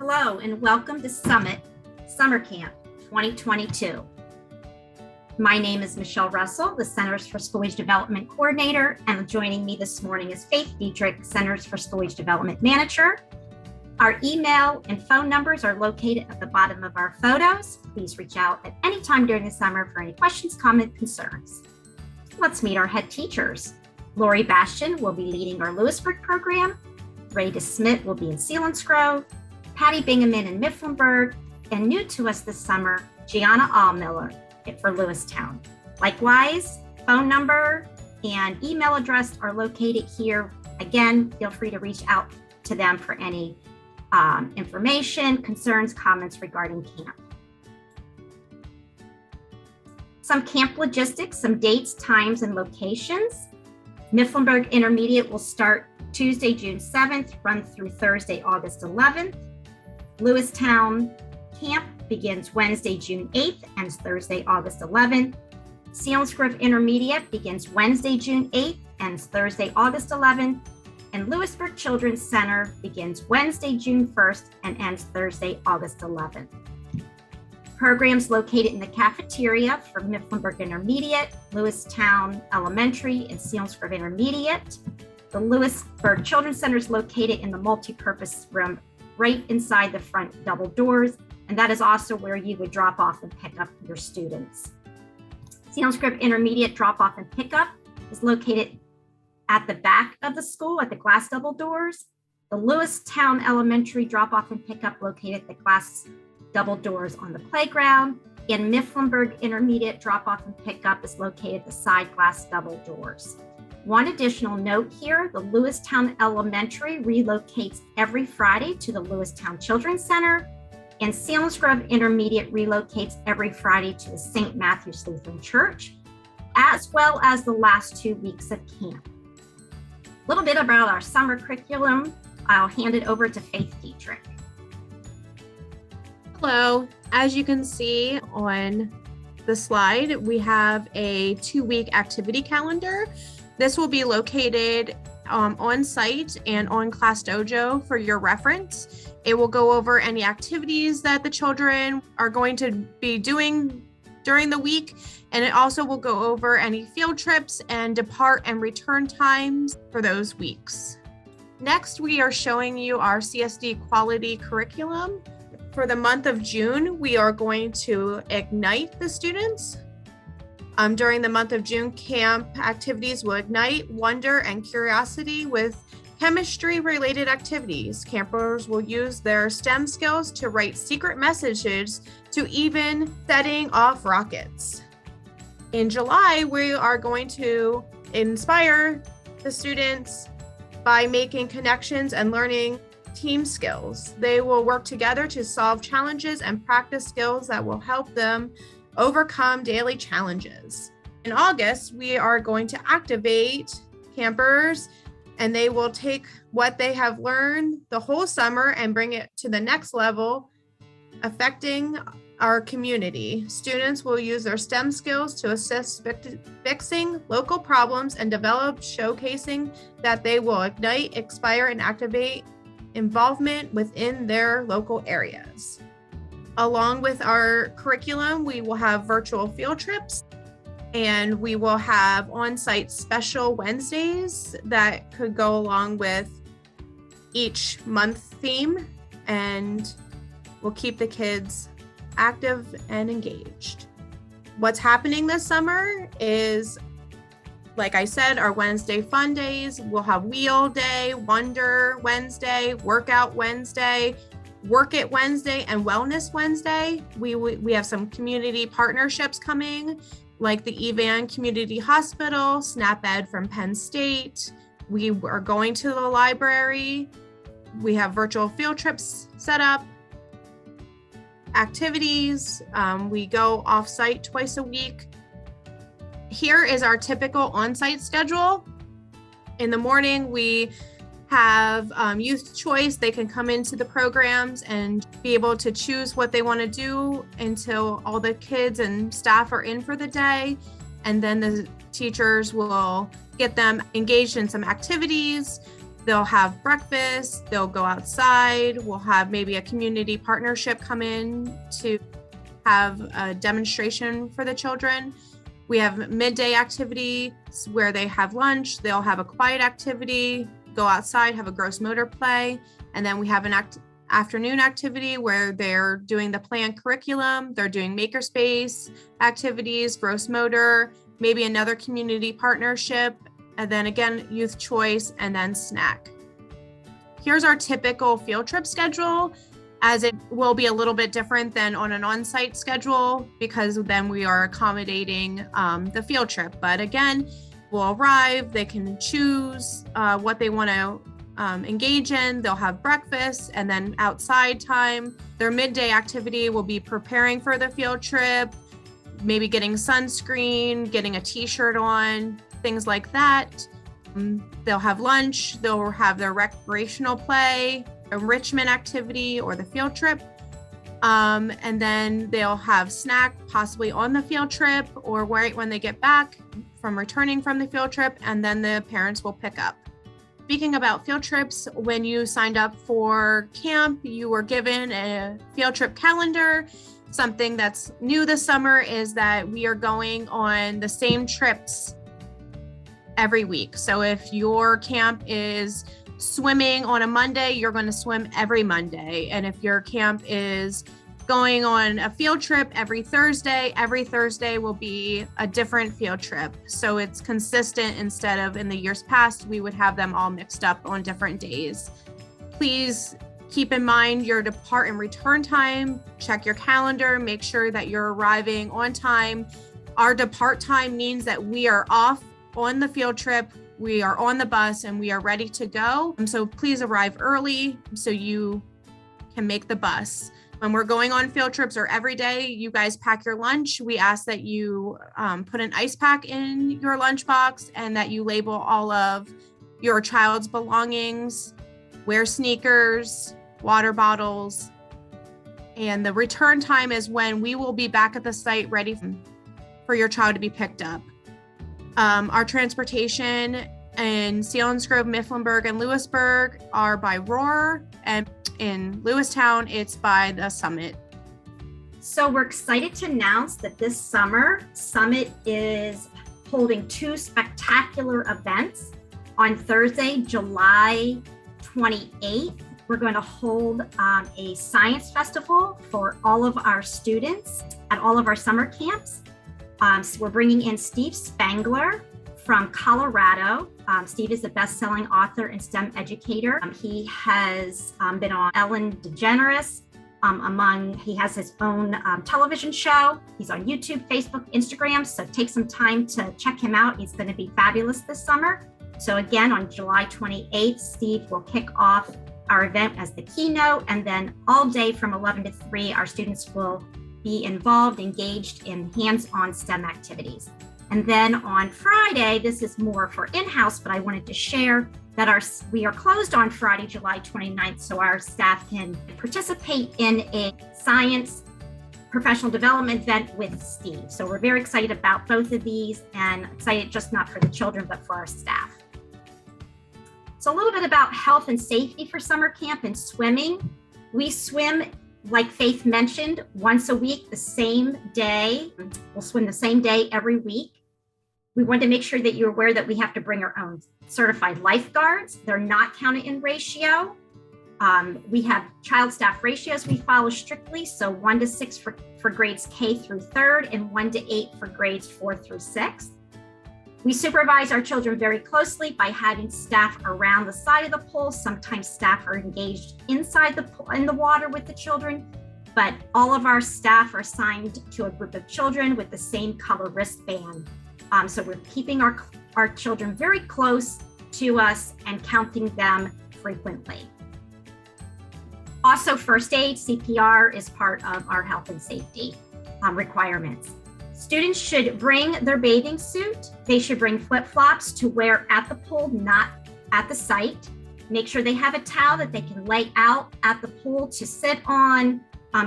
Hello and welcome to Summit Summer Camp 2022. My name is Michelle Russell, the Centers for School Age Development Coordinator, and joining me this morning is Faith Dietrich, Centers for School Age Development Manager. Our email and phone numbers are located at the bottom of our photos. Please reach out at any time during the summer for any questions, comments, concerns. Let's meet our head teachers. Lori Bastian will be leading our Lewisburg program. Ray DeSmit will be in Selinsgrove. Patty Bingaman in Mifflinburg, and new to us this summer, Gianna Allmiller for Lewistown. Likewise, phone number and email address are located here. Again, feel free to reach out to them for any information, concerns, comments regarding camp. Some camp logistics, some dates, times, and locations. Mifflinburg Intermediate will start Tuesday, June 7th, run through Thursday, August 11th. Lewistown Camp begins Wednesday, June 8th, and Thursday, August 11th. Selinsgrove Intermediate begins Wednesday, June 8th, and Thursday, August 11th. And Lewisburg Children's Center begins Wednesday, June 1st, and ends Thursday, August 11th. Programs located in the cafeteria for Mifflinburg Intermediate, Lewistown Elementary, and Selinsgrove Intermediate. The Lewisburg Children's Center is located in the multi-purpose room right inside the front double doors, and that is also where you would drop off and pick up your students. Selinsgrove Intermediate drop off and pickup is located at the back of the school at the glass double doors. The Lewistown Elementary drop off and pickup located at the glass double doors on the playground, and Mifflinburg Intermediate drop off and pickup is located at the side glass double doors. One additional note here, the Lewistown Elementary relocates every Friday to the Lewistown Children's Center, and Selinsgrove Intermediate relocates every Friday to the St. Matthew's Lutheran Church, as well as the last 2 weeks of camp. A little bit about our summer curriculum. I'll hand it over to Faith Dietrich. Hello, as you can see on the slide, we have a 2-week activity calendar. This will be located on site and on Class Dojo for your reference. It will go over any activities that the children are going to be doing during the week, and it also will go over any field trips and depart and return times for those weeks. Next, we are showing you our CSD quality curriculum. For the month of June, we are going to ignite the students. During the month of June, camp activities will ignite wonder and curiosity with chemistry-related activities. Campers will use their STEM skills to write secret messages to even setting off rockets. In July, we are going to inspire the students by making connections and learning team skills. They will work together to solve challenges and practice skills that will help them overcome daily challenges. In August, we are going to activate campers, and they will take what they have learned the whole summer and bring it to the next level, affecting our community. Students will use their STEM skills to assist fixing local problems and develop, showcasing that they will ignite, inspire, and activate involvement within their local areas. Along with our curriculum, we will have virtual field trips, and we will have on-site special Wednesdays that could go along with each month theme, and we'll keep the kids active and engaged. What's happening this summer is, like I said, our Wednesday fun days. We'll have Wheel Day, Wonder Wednesday, Workout Wednesday, Work It Wednesday, and Wellness Wednesday. We have some community partnerships coming, like the Evan Community Hospital, SNAP-Ed from Penn State. We are going to the library. We have virtual field trips set up, activities. We go off-site twice a week. Here is our typical on-site schedule. In the morning, we have youth choice. They can come into the programs and be able to choose what they want to do until all the kids and staff are in for the day. And then the teachers will get them engaged in some activities. They'll have breakfast, they'll go outside, we'll have maybe a community partnership come in to have a demonstration for the children. We have midday activity where they have lunch, they'll have a quiet activity, go outside, have a gross motor play, and then we have an afternoon activity where they're doing the planned curriculum, they're doing makerspace activities, gross motor, maybe another community partnership, and then again, youth choice, and then snack. Here's our typical field trip schedule, as it will be a little bit different than on an on-site schedule because then we are accommodating the field trip. But again, we'll arrive, they can choose what they want to engage in. They'll have breakfast and then outside time. Their midday activity will be preparing for the field trip, maybe getting sunscreen, getting a t-shirt on, things like that. They'll have lunch, they'll have their recreational play, enrichment activity, or the field trip. And then they'll have snack possibly on the field trip or right when they get back from returning from the field trip, and then the parents will pick up. Speaking about field trips, when you signed up for camp, you were given a field trip calendar. Something that's new this summer is that we are going on the same trips every week. So if your camp is swimming on a Monday, you're going to swim every Monday. And if your camp is going on a field trip every Thursday will be a different field trip. So it's consistent instead of in the years past, we would have them all mixed up on different days. Please keep in mind your depart and return time. Check your calendar, make sure that you're arriving on time. Our depart time means that we are off on the field trip, we are on the bus, and we are ready to go. So please arrive early so you can make the bus. When we're going on field trips or every day, you guys pack your lunch. We ask that you put an ice pack in your lunchbox and that you label all of your child's belongings, wear sneakers, water bottles. And the return time is when we will be back at the site ready for your child to be picked up. Our transportation in Selinsgrove, Mifflinburg, and Lewisburg are by Roar, and in Lewistown, it's by the Summit. So we're excited to announce that this summer, Summit is holding 2 spectacular events. On Thursday, July 28th, we're going to hold a science festival for all of our students at all of our summer camps. So we're bringing in Steve Spangler from Colorado. Steve is a best-selling author and STEM educator. He has been on Ellen DeGeneres. He has his own television show. He's on YouTube, Facebook, Instagram. So take some time to check him out. He's going to be fabulous this summer. So again, on July 28th, Steve will kick off our event as the keynote. And then all day from 11 to 3, our students will be involved, engaged in hands-on STEM activities. And then on Friday, this is more for in-house, but I wanted to share that we are closed on Friday, July 29th, so our staff can participate in a science professional development event with Steve. So we're very excited about both of these, and excited just not for the children, but for our staff. So a little bit about health and safety for summer camp and swimming. We swim, like Faith mentioned, once a week, the same day. We'll swim the same day every week. We want to make sure that you're aware that we have to bring our own certified lifeguards. They're not counted in ratio. We have child staff ratios we follow strictly. So 1 to 6 for grades K through 3rd and 1 to 8 for grades 4 through 6th. We supervise our children very closely by having staff around the side of the pool. Sometimes staff are engaged inside the pool, in the water with the children, but all of our staff are assigned to a group of children with the same color wristband. So we're keeping our children very close to us and counting them frequently. Also, first aid, CPR is part of our health and safety requirements. Students should bring their bathing suit. They should bring flip-flops to wear at the pool, not at the site. Make sure they have a towel that they can lay out at the pool to sit on,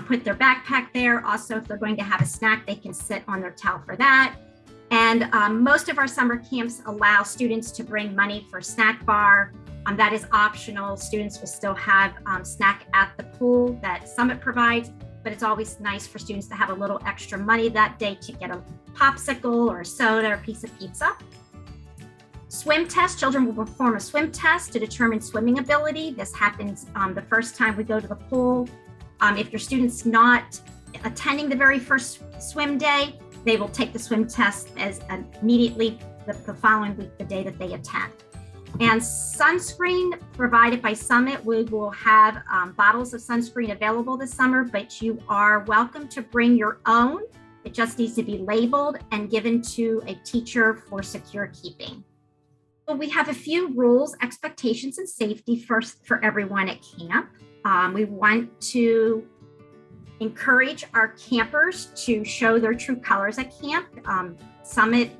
put their backpack there. Also, if they're going to have a snack, they can sit on their towel for that. And most of our summer camps allow students to bring money for snack bar That is optional. Students will still have snack at the pool that Summit provides, but it's always nice for students to have a little extra money that day to get a popsicle or a soda or a piece of pizza. Swim test, children will perform a swim test to determine swimming ability. This happens the first time we go to the pool. If your student's not attending the very first swim day, they will take the swim test as immediately the following week, the day that they attend. And sunscreen provided by Summit. We will have bottles of sunscreen available this summer, but you are welcome to bring your own. It just needs to be labeled and given to a teacher for secure keeping. We have a few rules, expectations, and safety first for everyone at camp. We want to encourage our campers to show their true colors at camp. Summit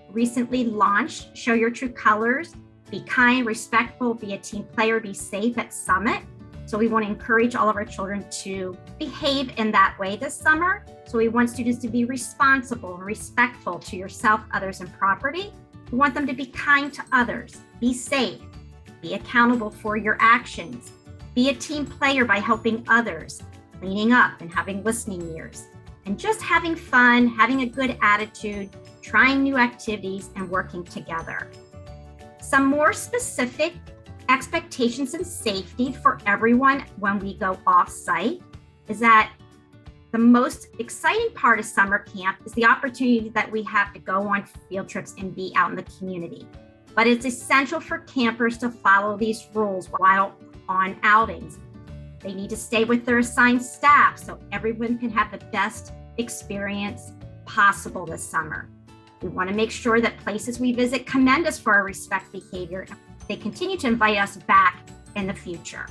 recently launched Show Your True Colors. Be kind, respectful, be a team player, be safe at Summit. So we want to encourage all of our children to behave in that way this summer. So we want students to be responsible and respectful to yourself, others, and property. We want them to be kind to others, be safe, be accountable for your actions, be a team player by helping others, cleaning up and having listening ears, and just having fun, having a good attitude, trying new activities, and working together. Some more specific expectations and safety for everyone when we go off-site is that the most exciting part of summer camp is the opportunity that we have to go on field trips and be out in the community. But it's essential for campers to follow these rules while on outings. They need to stay with their assigned staff so everyone can have the best experience possible this summer. We want to make sure that places we visit commend us for our respect behavior. They continue to invite us back in the future.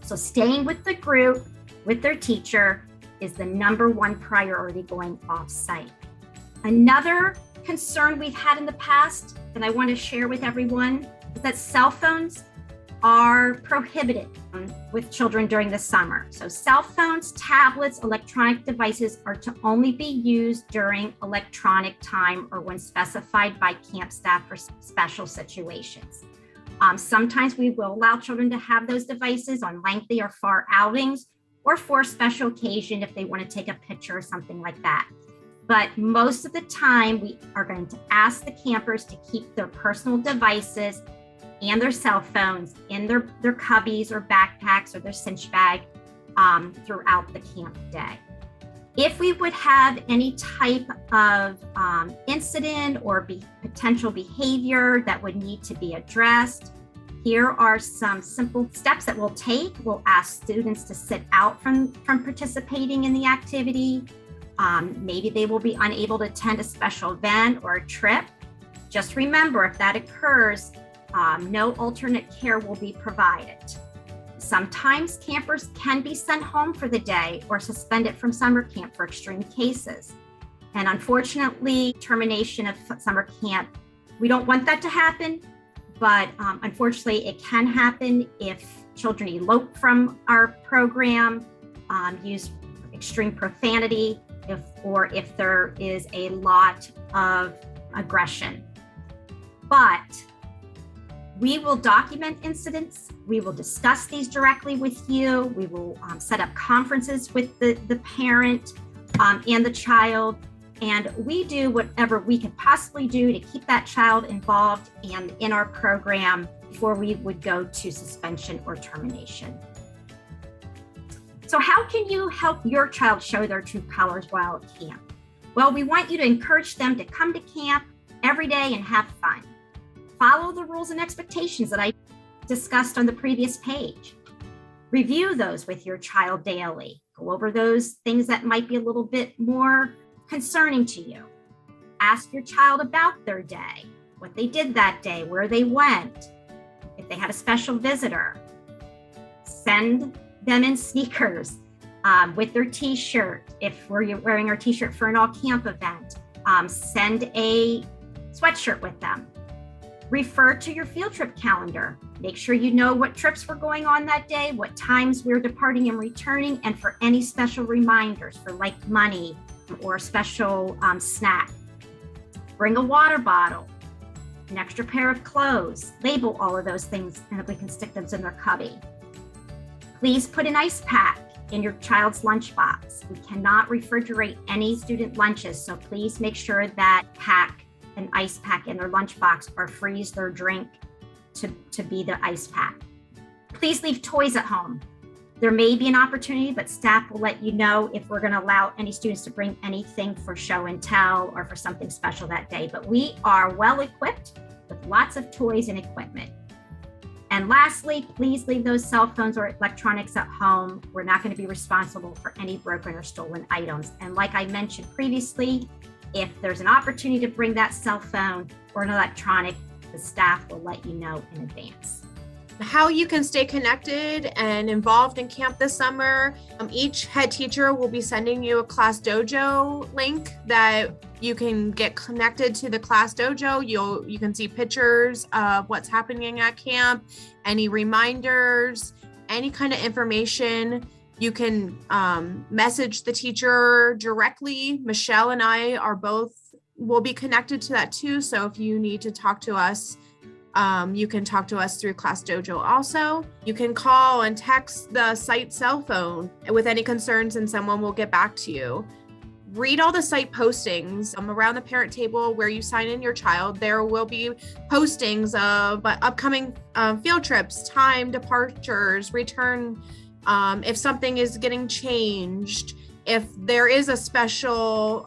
So staying with the group, with their teacher, is the number one priority going off-site. Another concern we've had in the past that I want to share with everyone is that cell phones are prohibited with children during the summer. So cell phones, tablets, electronic devices are to only be used during electronic time or when specified by camp staff for special situations. Sometimes we will allow children to have those devices on lengthy or far outings or for a special occasion if they want to take a picture or something like that. But most of the time, we are going to ask the campers to keep their personal devices and their cell phones in their cubbies or backpacks or their cinch bag throughout the camp day. If we would have any type of incident or potential behavior that would need to be addressed, here are some simple steps that we'll take. We'll ask students to sit out from participating in the activity. Maybe they will be unable to attend a special event or a trip. Just remember, if that occurs, no alternate care will be provided. Sometimes campers can be sent home for the day or suspended from summer camp for extreme cases. And unfortunately, termination of summer camp, we don't want that to happen, but unfortunately it can happen if children elope from our program, use extreme profanity, or if there is a lot of aggression. But we will document incidents. We will discuss these directly with you. We will set up conferences with the parent and the child. And we do whatever we can possibly do to keep that child involved and in our program before we would go to suspension or termination. So how can you help your child show their true colors while at camp? Well, we want you to encourage them to come to camp every day and have fun. Follow the rules and expectations that I discussed on the previous page. Review those with your child daily. Go over those things that might be a little bit more concerning to you. Ask your child about their day, what they did that day, where they went, if they had a special visitor. Send them in sneakers with their t-shirt. If we're wearing our t-shirt for an all-camp event, send a sweatshirt with them. Refer to your field trip calendar. Make sure you know what trips were going on that day, what times we're departing and returning, and for any special reminders for like money or a special snack. Bring a water bottle. an extra pair of clothes. Label all of those things and we can stick them in their cubby. Please put an ice pack in your child's lunchbox. We cannot refrigerate any student lunches, so please make sure that pack an ice pack in their lunchbox or freeze their drink to be the ice pack. Please leave toys at home. There may be an opportunity, but staff will let you know if we're going to allow any students to bring anything for show and tell or for something special that day. But we are well equipped with lots of toys and equipment. And lastly, please leave those cell phones or electronics at home. We're not going to be responsible for any broken or stolen items. And like I mentioned previously, if there's an opportunity to bring that cell phone or an electronic, the staff will let you know in advance. How you can stay connected and involved in camp this summer. Each head teacher will be sending you a Class Dojo link that you can get connected to the Class Dojo. You can see pictures of what's happening at camp, any reminders, any kind of information. You can message the teacher directly. Michelle and I will be connected to that too. So if you need to talk to us, you can talk to us through Class Dojo also. You can call and text the site cell phone with any concerns and someone will get back to you. Read all the site postings around the parent table where you sign in your child. There will be postings of upcoming field trips, time, departures, return, if something is getting changed, if there is a special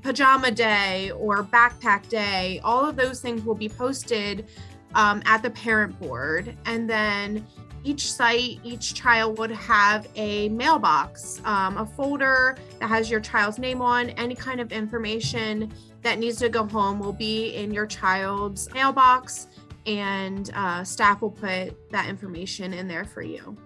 pajama day or backpack day. All of those things will be posted at the parent board. And then each site, each child would have a mailbox, a folder that has your child's name on. Any kind of information that needs to go home will be in your child's mailbox, and staff will put that information in there for you.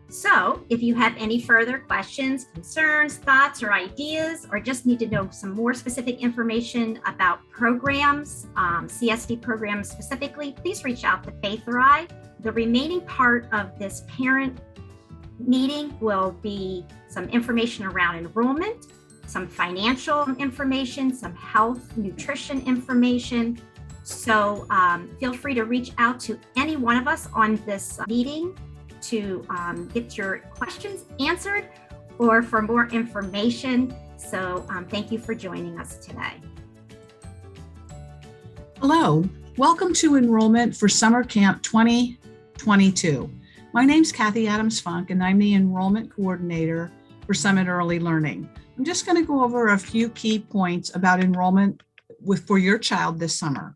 So if you have any further questions, concerns, thoughts, or ideas, or just need to know some more specific information about programs, CSD programs specifically, please reach out to Faith or I. The remaining part of this parent meeting will be some information around enrollment, some financial information, some health, nutrition information. So feel free to reach out to any one of us on this meeting to get your questions answered or for more information. So thank you for joining us today. Hello, welcome to enrollment for Summer Camp 2022. My name's Kathy Adams-Funk and I'm the enrollment coordinator for Summit Early Learning. I'm just going to go over a few key points about enrollment for your child this summer.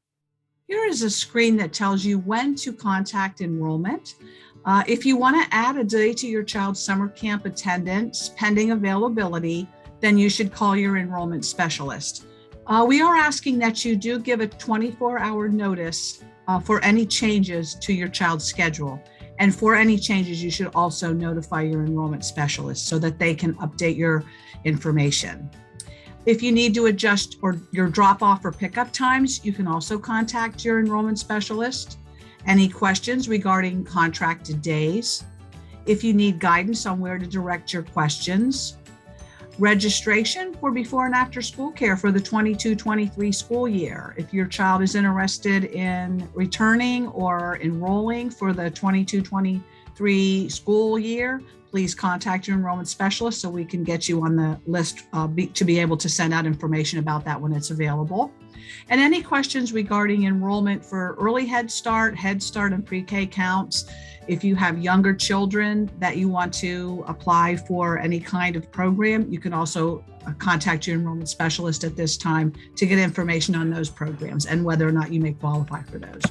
Here is a screen that tells you when to contact enrollment. If you want to add a day to your child's summer camp attendance pending availability, then you should call your enrollment specialist. We are asking that you do give a 24-hour notice for any changes to your child's schedule. And for any changes, you should also notify your enrollment specialist so that they can update your information. If you need to adjust your drop-off or pickup times, you can also contact your enrollment specialist. Any questions regarding contracted days? If you need guidance on where to direct your questions. Registration for before and after school care for the 22-23 school year. If your child is interested in returning or enrolling for the 22-23 school year, please contact your enrollment specialist so we can get you on the list to be able to send out information about that when it's available. And any questions regarding enrollment for early Head Start, and pre-K counts. If you have younger children that you want to apply for any kind of program, you can also contact your enrollment specialist at this time to get information on those programs and whether or not you may qualify for those.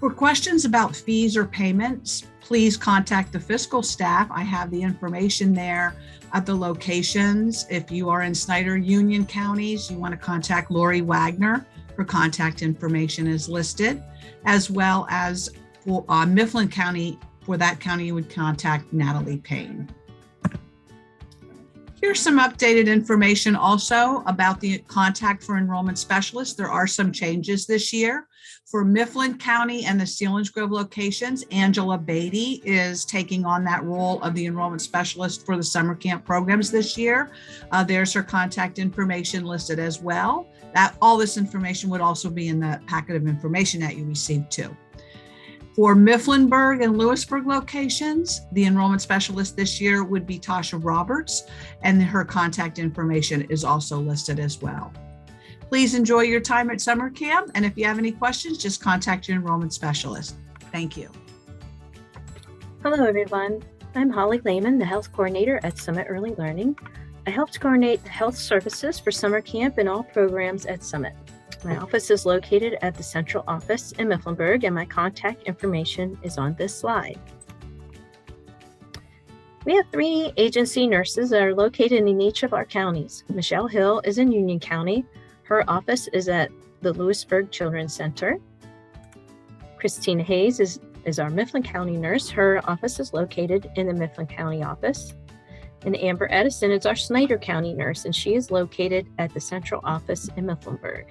For questions about fees or payments, please contact the fiscal staff. I have the information there at the locations. If you are in Snyder Union counties, you want to contact Lori Wagner. Her contact information is listed, as well as for Mifflin County. For that county, you would contact Natalie Payne. Here's some updated information also about the contact for enrollment specialists. There are some changes this year. For Mifflin County and the Selinsgrove locations, Angela Beatty is taking on that role of the enrollment specialist for the summer camp programs this year. There's her contact information listed as well. All this information would also be in the packet of information that you received too. For Mifflinburg and Lewisburg locations, the enrollment specialist this year would be Tasha Roberts, and her contact information is also listed as well. Please enjoy your time at summer camp, and if you have any questions, just contact your enrollment specialist. Thank you. Hello, everyone. I'm Holly Lehman, the health coordinator at Summit Early Learning. I helped coordinate the health services for summer camp and all programs at Summit. My office is located at the central office in Mifflinburg, and my contact information is on this slide. We have 3 agency nurses that are located in each of our counties. Michelle Hill is in Union County. Her office is at the Lewisburg Children's Center. Christina Hayes is our Mifflin County nurse. Her office is located in the Mifflin County office. And Amber Edison is our Snyder County nurse, and she is located at the central office in Mifflinburg.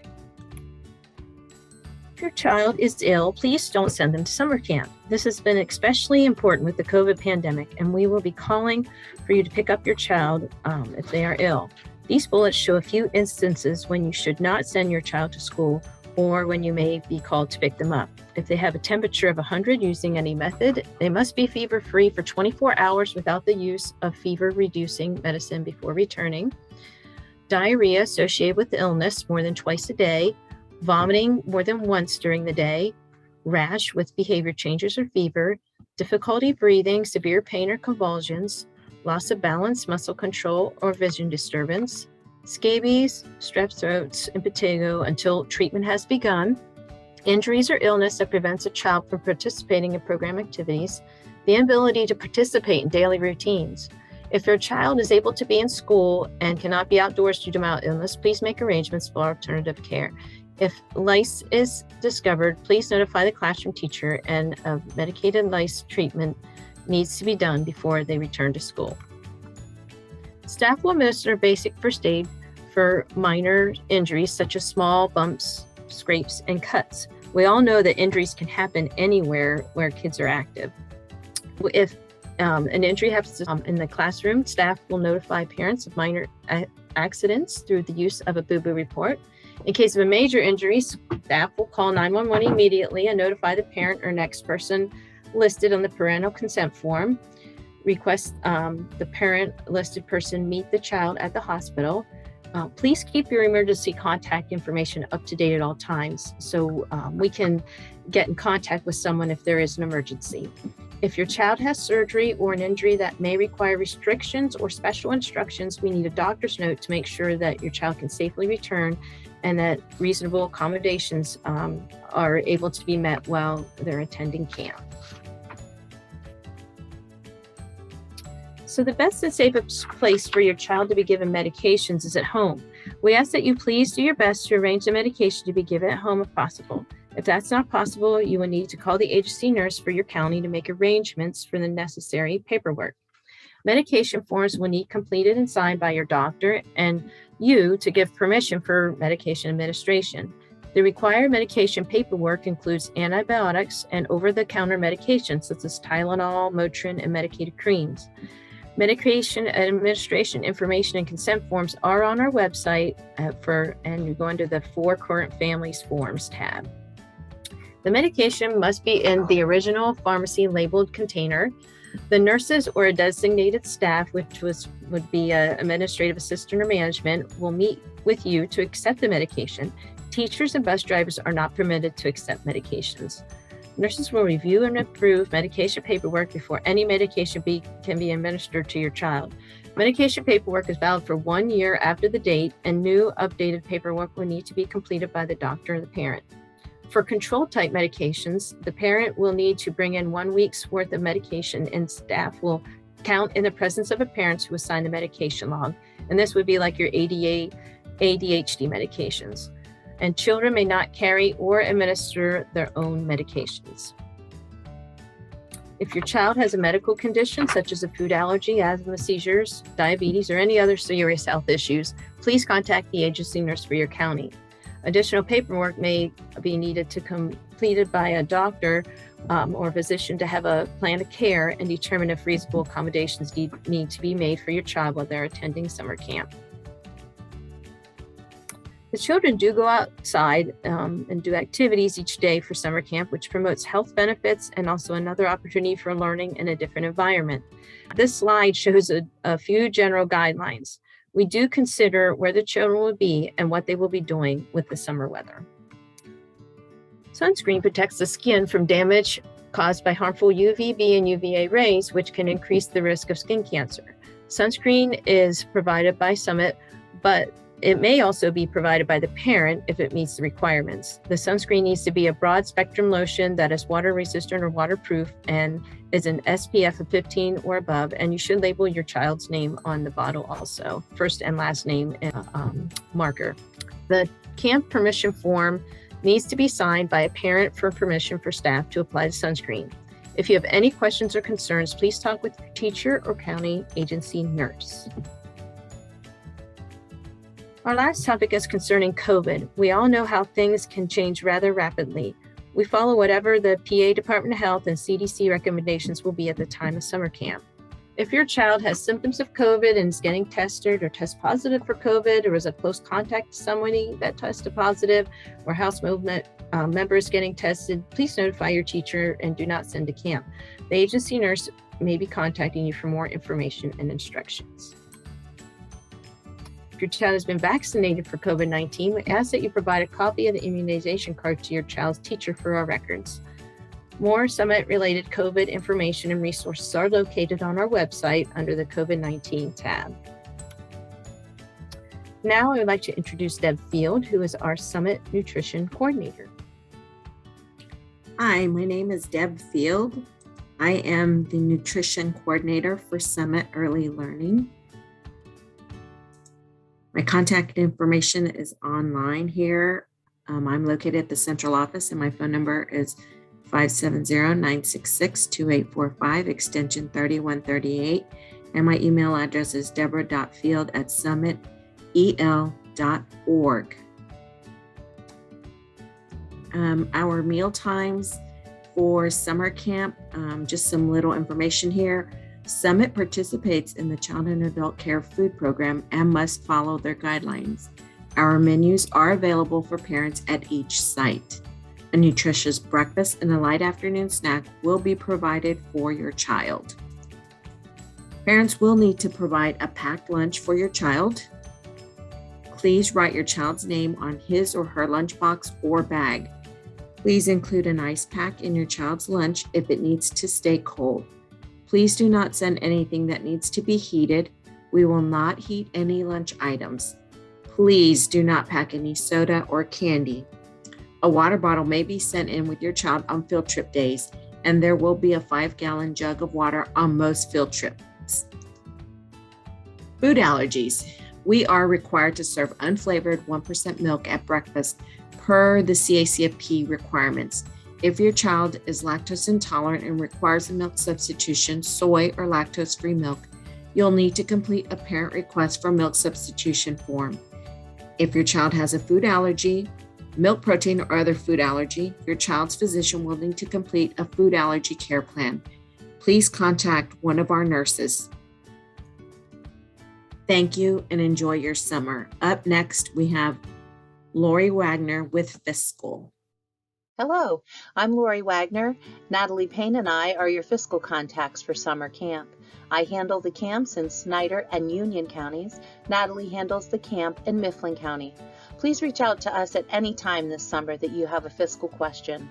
If your child is ill, please don't send them to summer camp. This has been especially important with the COVID pandemic, and we will be calling for you to pick up your child if they are ill. These bullets show a few instances when you should not send your child to school or when you may be called to pick them up. If they have a temperature of 100 using any method, they must be fever-free for 24 hours without the use of fever-reducing medicine before returning. Diarrhea associated with the illness more than twice a day, vomiting more than once during the day, rash with behavior changes or fever, difficulty breathing, severe pain or convulsions, loss of balance, muscle control, or vision disturbance, scabies, strep throats, impetigo until treatment has begun, injuries or illness that prevents a child from participating in program activities, the inability to participate in daily routines. If your child is able to be in school and cannot be outdoors due to mild illness, please make arrangements for alternative care. If lice is discovered, please notify the classroom teacher, and a medicated lice treatment needs to be done before they return to school. Staff will administer basic first aid for minor injuries such as small bumps, scrapes, and cuts. We all know that injuries can happen anywhere where kids are active. If an injury happens in the classroom, staff will notify parents of minor accidents through the use of a boo-boo report. In case of a major injury, staff will call 911 immediately and notify the parent or next person listed on the parental consent form. Request the parent listed person meet the child at the hospital. Please keep your emergency contact information up to date at all times so we can get in contact with someone if there is an emergency. If your child has surgery or an injury that may require restrictions or special instructions, we need a doctor's note to make sure that your child can safely return and that reasonable accommodations are able to be met while they're attending camp. So the best and safest place for your child to be given medications is at home. We ask that you please do your best to arrange the medication to be given at home if possible. If that's not possible, you will need to call the agency nurse for your county to make arrangements for the necessary paperwork. Medication forms will need completed and signed by your doctor and you to give permission for medication administration. The required medication paperwork includes antibiotics and over-the-counter medications such as Tylenol, Motrin, and medicated creams. Medication administration information and consent forms are on our website and you go under the For Current Families Forms tab. The medication must be in the original pharmacy labeled container. The nurses or a designated staff, which would be an administrative assistant or management, will meet with you to accept the medication. Teachers and bus drivers are not permitted to accept medications. Nurses will review and approve medication paperwork before any medication can be administered to your child. Medication paperwork is valid for 1 year after the date, and new updated paperwork will need to be completed by the doctor or the parent. For control type medications, the parent will need to bring in 1 week's worth of medication, and staff will count in the presence of a parent who assigned the medication log. And this would be like your ADA, ADHD medications. And children may not carry or administer their own medications. If your child has a medical condition such as a food allergy, asthma, seizures, diabetes, or any other serious health issues, please contact the agency nurse for your county. Additional paperwork may be needed to completed by a doctor or physician to have a plan of care and determine if reasonable accommodations need to be made for your child while they're attending summer camp. The children do go outside and do activities each day for summer camp, which promotes health benefits and also another opportunity for learning in a different environment. This slide shows a few general guidelines. We do consider where the children will be and what they will be doing with the summer weather. Sunscreen protects the skin from damage caused by harmful UVB and UVA rays, which can increase the risk of skin cancer. Sunscreen is provided by Summit, but it may also be provided by the parent if it meets the requirements. The sunscreen needs to be a broad spectrum lotion that is water resistant or waterproof and is an SPF of 15 or above, and you should label your child's name on the bottle also, first and last name and marker. The camp permission form needs to be signed by a parent for permission for staff to apply the sunscreen. If you have any questions or concerns, please talk with your teacher or county agency nurse. Our last topic is concerning COVID. We all know how things can change rather rapidly. We follow whatever the PA Department of Health and CDC recommendations will be at the time of summer camp. If your child has symptoms of COVID and is getting tested or test positive for COVID or is a close contact to somebody that tested positive or house member is getting tested, please notify your teacher and do not send to camp. The agency nurse may be contacting you for more information and instructions. If your child has been vaccinated for COVID-19, we ask that you provide a copy of the immunization card to your child's teacher for our records. More Summit-related COVID information and resources are located on our website under the COVID-19 tab. Now I would like to introduce Deb Field, who is our Summit Nutrition Coordinator. Hi, my name is Deb Field. I am the Nutrition Coordinator for Summit Early Learning. My contact information is online here. I'm located at the central office and my phone number is 570-966-2845, extension 3138. And my email address is deborah.field@summitel.org. Our meal times for summer camp, just some little information here. Summit participates in the Child and Adult Care Food Program and must follow their guidelines. Our menus are available for parents at each site. A nutritious breakfast and a light afternoon snack will be provided for your child. Parents will need to provide a packed lunch for your child. Please write your child's name on his or her lunchbox or bag. Please include an ice pack in your child's lunch if it needs to stay cold. Please do not send anything that needs to be heated. We will not heat any lunch items. Please do not pack any soda or candy. A water bottle may be sent in with your child on field trip days, and there will be a 5-gallon jug of water on most field trips. Food allergies. We are required to serve unflavored 1% milk at breakfast per the CACFP requirements. If your child is lactose intolerant and requires a milk substitution, soy or lactose-free milk, you'll need to complete a parent request for milk substitution form. If your child has a food allergy, milk protein, or other food allergy, your child's physician will need to complete a food allergy care plan. Please contact one of our nurses. Thank you and enjoy your summer. Up next, we have Lori Wagner with Fiscal. Hello, I'm Lori Wagner. Natalie Payne and I are your fiscal contacts for summer camp. I handle the camps in Snyder and Union counties. Natalie handles the camp in Mifflin County. Please reach out to us at any time this summer that you have a fiscal question.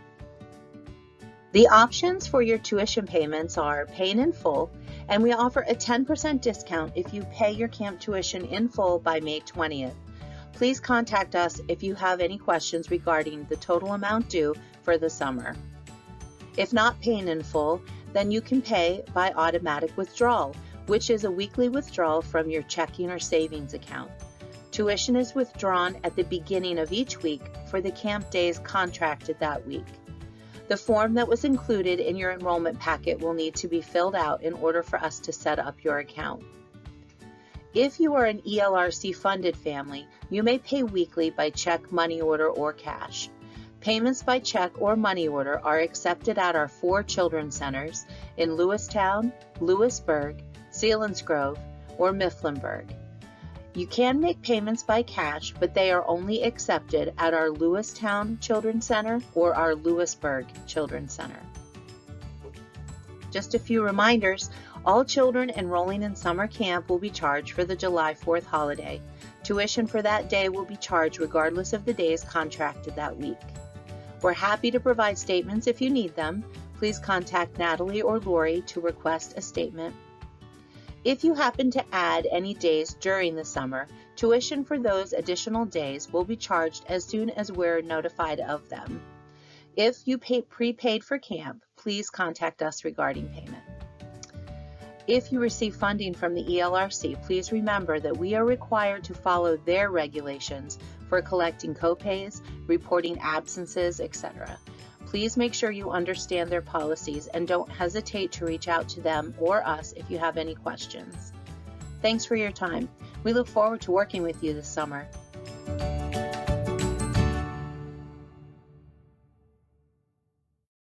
The options for your tuition payments are paying in full, and we offer a 10% discount if you pay your camp tuition in full by May 20th. Please contact us if you have any questions regarding the total amount due for the summer. If not paying in full, then you can pay by automatic withdrawal, which is a weekly withdrawal from your checking or savings account. Tuition is withdrawn at the beginning of each week for the camp days contracted that week. The form that was included in your enrollment packet will need to be filled out in order for us to set up your account. If you are an ELRC funded family, you may pay weekly by check, money order, or cash. Payments by check or money order are accepted at our 4 children's centers in Lewistown, Lewisburg, Selinsgrove, or Mifflinburg. You can make payments by cash, but they are only accepted at our Lewistown Children's Center or our Lewisburg Children's Center. Just a few reminders. All children enrolling in summer camp will be charged for the July 4th holiday. Tuition for that day will be charged regardless of the days contracted that week. We're happy to provide statements if you need them. Please contact Natalie or Lori to request a statement. If you happen to add any days during the summer, tuition for those additional days will be charged as soon as we're notified of them. If you prepaid for camp, please contact us regarding payment. If you receive funding from the ELRC, please remember that we are required to follow their regulations for collecting copays, reporting absences, etc. Please make sure you understand their policies and don't hesitate to reach out to them or us if you have any questions. Thanks for your time. We look forward to working with you this summer.